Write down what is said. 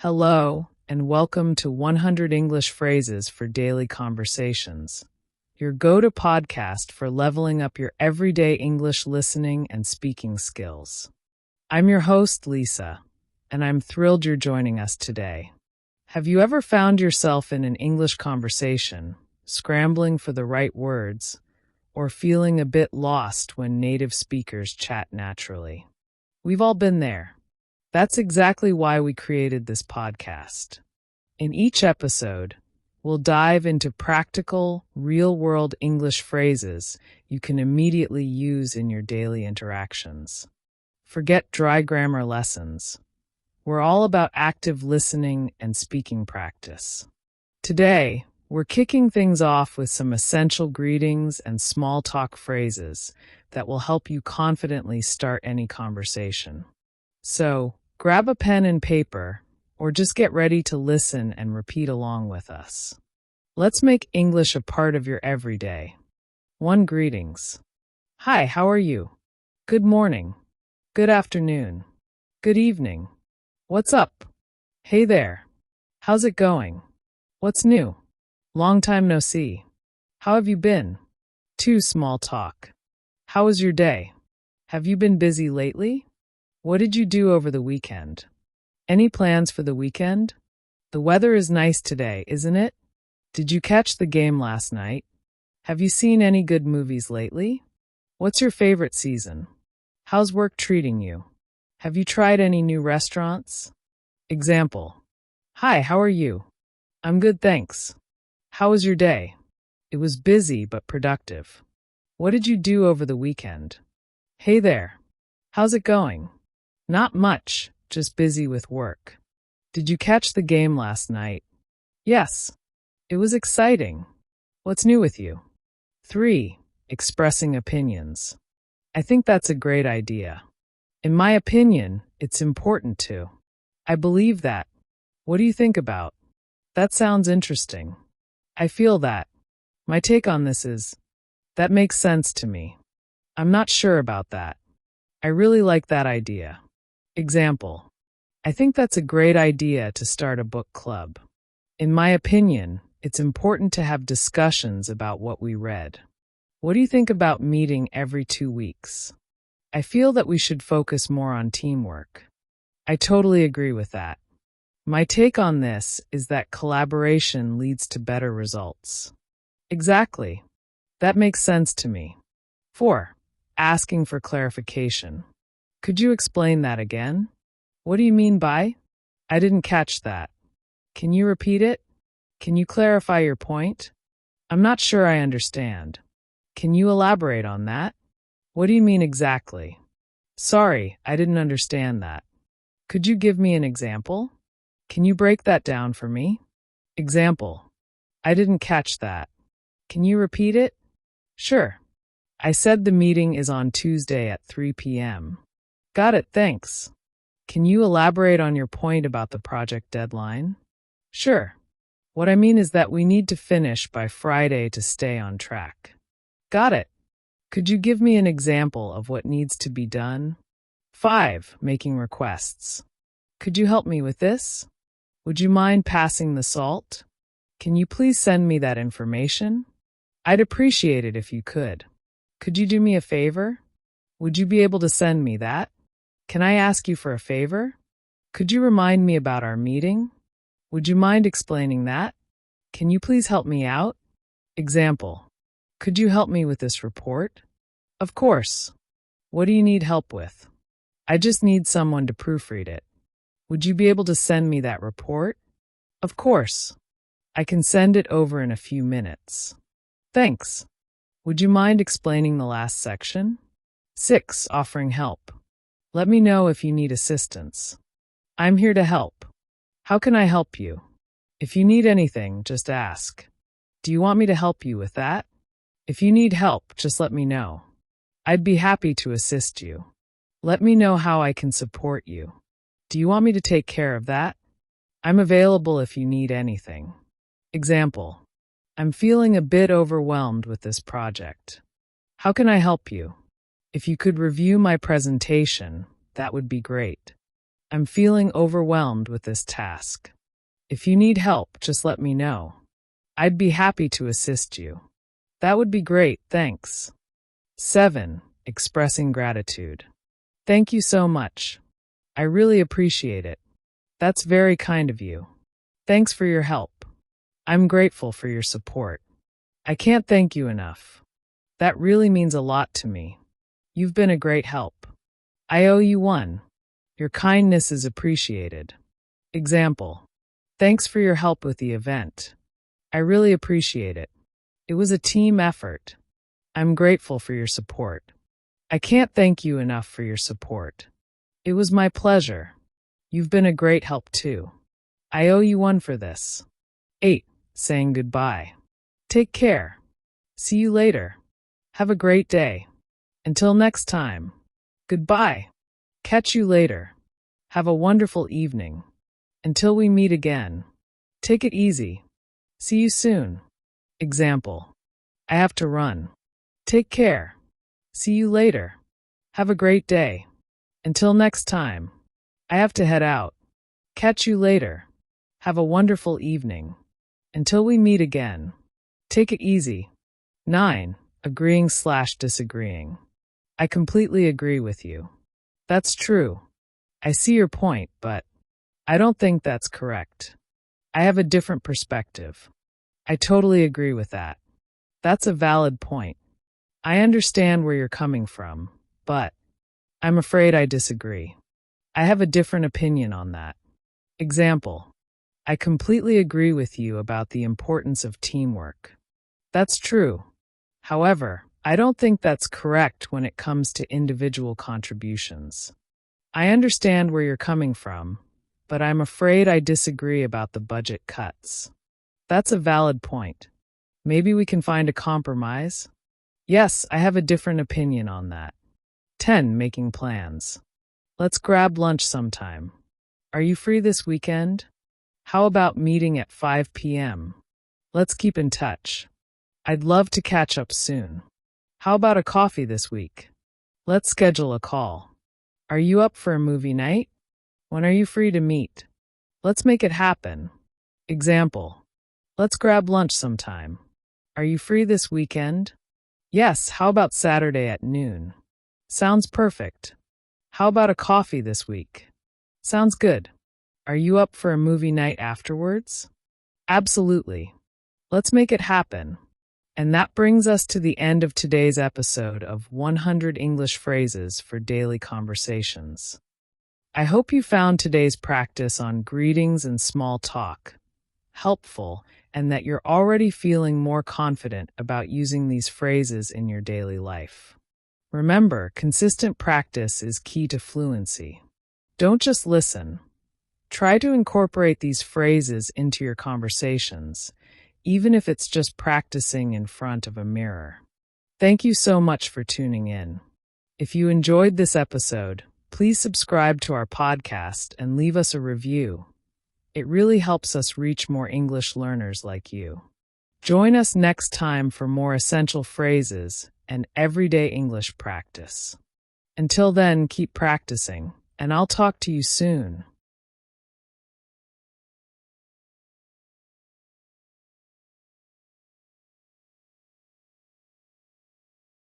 Hello, and welcome to 100 English Phrases for Daily Conversations, your go-to podcast for leveling up your everyday English listening and speaking skills. I'm your host, Lisa, and I'm thrilled you're joining us today. Have you ever found yourself in an English conversation, scrambling for the right words, or feeling a bit lost when native speakers chat naturally? We've all been there. That's exactly why we created this podcast. In each episode, we'll dive into practical, real-world English phrases you can immediately use in your daily interactions. Forget dry grammar lessons. We're all about active listening and speaking practice. Today, we're kicking things off with some essential greetings and small talk phrases that will help you confidently start any conversation. So, grab a pen and paper, or just get ready to listen and repeat along with us. Let's make English a part of your everyday. 1. Greetings. Hi, how are you? Good morning. Good afternoon. Good evening. What's up? Hey there. How's it going? What's new? Long time no see. How have you been? 2. Small talk. How was your day? Have you been busy lately? What did you do over the weekend? Any plans for the weekend? The weather is nice today, isn't it? Did you catch the game last night? Have you seen any good movies lately? What's your favorite season? How's work treating you? Have you tried any new restaurants? Example. Hi, how are you? I'm good, thanks. How was your day? It was busy but productive. What did you do over the weekend? Hey there. How's it going? Not much, just busy with work. Did you catch the game last night? Yes. It was exciting. What's new with you? 3. Expressing opinions. I think that's a great idea. In my opinion, it's important to. I believe that. What do you think about? That sounds interesting. I feel that. My take on this is, that makes sense to me. I'm not sure about that. I really like that idea. Example. I think that's a great idea to start a book club. In my opinion, it's important to have discussions about what we read. What do you think about meeting every 2 weeks? I feel that we should focus more on teamwork. I totally agree with that. My take on this is that collaboration leads to better results. Exactly. That makes sense to me. 4. Asking for clarification. Could you explain that again? What do you mean by? I didn't catch that. Can you repeat it? Can you clarify your point? I'm not sure I understand. Can you elaborate on that? What do you mean exactly? Sorry, I didn't understand that. Could you give me an example? Can you break that down for me? Example. I didn't catch that. Can you repeat it? Sure. I said the meeting is on Tuesday at 3 p.m. Got it, thanks. Can you elaborate on your point about the project deadline? Sure. What I mean is that we need to finish by Friday to stay on track. Got it. Could you give me an example of what needs to be done? 5. Making requests. Could you help me with this? Would you mind passing the salt? Can you please send me that information? I'd appreciate it if you could. Could you do me a favor? Would you be able to send me that? Can I ask you for a favor? Could you remind me about our meeting? Would you mind explaining that? Can you please help me out? Example. Could you help me with this report? Of course. What do you need help with? I just need someone to proofread it. Would you be able to send me that report? Of course. I can send it over in a few minutes. Thanks. Would you mind explaining the last section? 6. Offering help. Let me know if you need assistance. I'm here to help. How can I help you? If you need anything, just ask. Do you want me to help you with that? If you need help, just let me know. I'd be happy to assist you. Let me know how I can support you. Do you want me to take care of that? I'm available if you need anything. Example. I'm feeling a bit overwhelmed with this project. How can I help you? If you could review my presentation, that would be great. I'm feeling overwhelmed with this task. If you need help, just let me know. I'd be happy to assist you. That would be great, thanks. 7. Expressing gratitude. Thank you so much. I really appreciate it. That's very kind of you. Thanks for your help. I'm grateful for your support. I can't thank you enough. That really means a lot to me. You've been a great help. I owe you one. Your kindness is appreciated. Example. Thanks for your help with the event. I really appreciate it. It was a team effort. I'm grateful for your support. I can't thank you enough for your support. It was my pleasure. You've been a great help too. I owe you one for this. 8. Saying goodbye. Take care. See you later. Have a great day. Until next time. Goodbye. Catch you later. Have a wonderful evening. Until we meet again. Take it easy. See you soon. Example. I have to run. Take care. See you later. Have a great day. Until next time. I have to head out. Catch you later. Have a wonderful evening. Until we meet again. Take it easy. 9. Agreeing/disagreeing. I completely agree with you. That's true. I see your point, but I don't think that's correct. I have a different perspective. I totally agree with that. That's a valid point. I understand where you're coming from, but I'm afraid I disagree. I have a different opinion on that. Example. I completely agree with you about the importance of teamwork. That's true. However, I don't think that's correct when it comes to individual contributions. I understand where you're coming from, but I'm afraid I disagree about the budget cuts. That's a valid point. Maybe we can find a compromise? Yes, I have a different opinion on that. 10. Making plans. Let's grab lunch sometime. Are you free this weekend? How about meeting at 5 p.m.? Let's keep in touch. I'd love to catch up soon. How about a coffee this week? Let's schedule a call. Are you up for a movie night? When are you free to meet? Let's make it happen. Example. Let's grab lunch sometime. Are you free this weekend? Yes, how about Saturday at noon? Sounds perfect. How about a coffee this week? Sounds good. Are you up for a movie night afterwards? Absolutely. Let's make it happen. And that brings us to the end of today's episode of 100 English Phrases for Daily Conversations. I hope you found today's practice on greetings and small talk helpful, and that you're already feeling more confident about using these phrases in your daily life. Remember, consistent practice is key to fluency. Don't just listen. Try to incorporate these phrases into your conversations, even if it's just practicing in front of a mirror. Thank you so much for tuning in. If you enjoyed this episode, please subscribe to our podcast and leave us a review. It really helps us reach more English learners like you. Join us next time for more essential phrases and everyday English practice. Until then, keep practicing, and I'll talk to you soon.